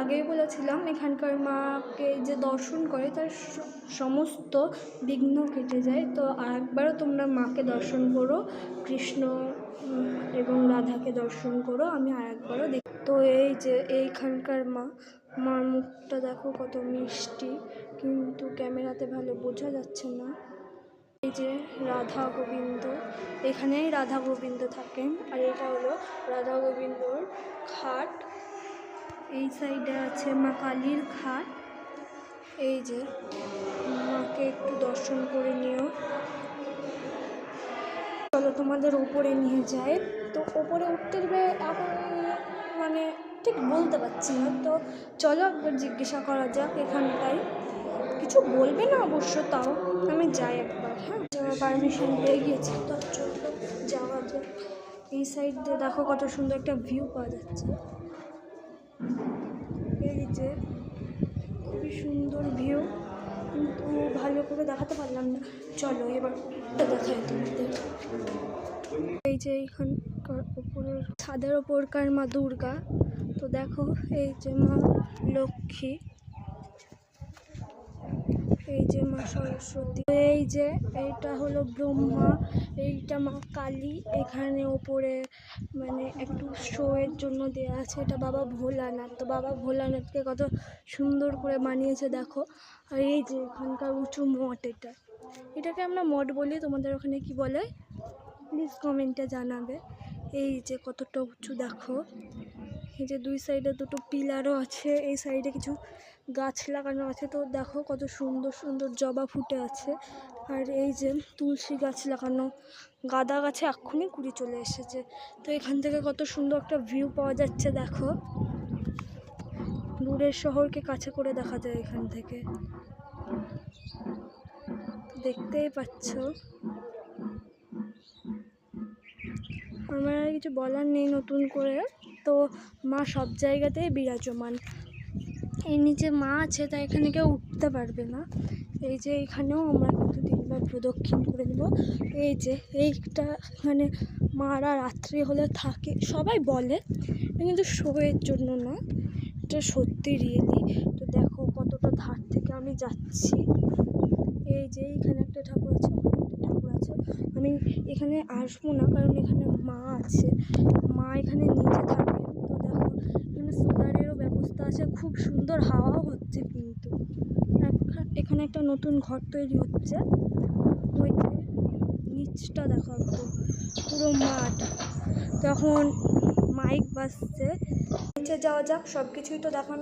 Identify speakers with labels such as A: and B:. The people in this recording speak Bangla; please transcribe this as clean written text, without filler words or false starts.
A: আগেই বলেছিলাম এখানকার মাকে যে দর্শন করে তার সমস্ত বিঘ্ন কেটে যায়। তো আরেকবারও তোমরা মাকে দর্শন করো, কৃষ্ণ এবং রাধাকে দর্শন করো। আমি আরেকবারও তো এই যে এইখানকার মার মুখটা দেখো কত মিষ্টি, কিন্তু ক্যামেরাতে ভালো বোঝা যাচ্ছে না। এই যে রাধা গোবিন্দ, এখানেই রাধা গোবিন্দ থাকেন। আর এটা হলো রাধা গোবিন্দর খাট। এই সাইডে আছে মা কালীর খাট। এই যে মাকে একটু দর্শন করে নিও। চলো তোমাদের ওপরে নিয়ে যায়। তো ওপরে উঠতে দেবে এখন, মানে ঠিক বলতে পারছি না। তো চলো একবার জিজ্ঞাসা করা যাক এখানটায়। কিছু বলবে না অবশ্য, তাও আমি যাই একবার। হ্যাঁ, পারমিশন পেয়ে গিয়েছি, তো চলো যাওয়া যাক। এই সাইড দিয়ে দেখো কত সুন্দর একটা ভিউ পাওয়া যাচ্ছে। এই যে খুবই সুন্দর ভিউ, কিন্তু ভালো করে দেখাতে পারলাম না। চলো এবার দেখাই তোমাদের। এই যে এইখানকার ওপরের ছাদের ওপরকার মা দুর্গা। তো দেখো এই যে মা লক্ষ্মী, এই যে মা সরস্বতী, এই যে এইটা হলো ব্রহ্মা, এইটা মা কালী। এখানে ওপরে মানে একটু শো এর জন্য দেওয়া আছে, এটা বাবা ভোলানাথ। তো বাবা ভোলানাথকে কত সুন্দর করে বানিয়েছে দেখো। আর এই যে এখানকার উঁচু মঠ, এটাকে আমরা মঠ বলি, তোমাদের ওখানে কি বলে প্লিজ কমেন্টে জানাবে। এই যে কতটা উঁচু দেখো। এই যে দুই সাইডে দুটো পিলারও আছে, এই সাইডে কিছু গাছ লাগানো আছে। তো দেখো কত সুন্দর সুন্দর জবা ফুটে আছে। আর এই যে তুলসী গাছ লাগানো, গাঁদা গাছে এক্ষুনি কুড়ি চলে এসেছে। তো এখান থেকে কত সুন্দর একটা ভিউ পাওয়া যাচ্ছে দেখো। দূরের শহরকে কাছে করে দেখা যায় এখান থেকে, দেখতেই পাচ্ছ। আমার আর কিছু বলার নেই নতুন করে। তো মা সব জায়গাতেই বিরাজমান। এর নিচে মা আছে, তাই এখানে কেউ উঠতে পারবে না। এই যে এখানেও আমরা কিন্তু তিনবার প্রদক্ষিণ করে নেব। এই যে এইটা মানে মারা রাত্রি হলে থাকে সবাই বলে, কিন্তু শোয়ের জন্য না, এটা সত্যি রিয়েলি। তো দেখো কতটা ধার থেকে আমি যাচ্ছি। এই যে এইখানে একটা ঠাকুর আছে, ওখানে একটা ঠাকুর আছে। আমি এখানে আসবো না, কারণ এখানে মা আছে, মা এখানে নিচে থাকেন। তো দেখো এখানে সোলারেরও ব্যবস্থা আছে, খুব সুন্দর হাওয়াও হচ্ছে। কিন্তু এখানে একটা নতুন ঘর তৈরি হচ্ছে। ওই যে নিচটা দেখো একদম পুরো মাঠ। তখন মাইক বাজছে, নিচে যাওয়া যাক, সব কিছুই তো দেখানো।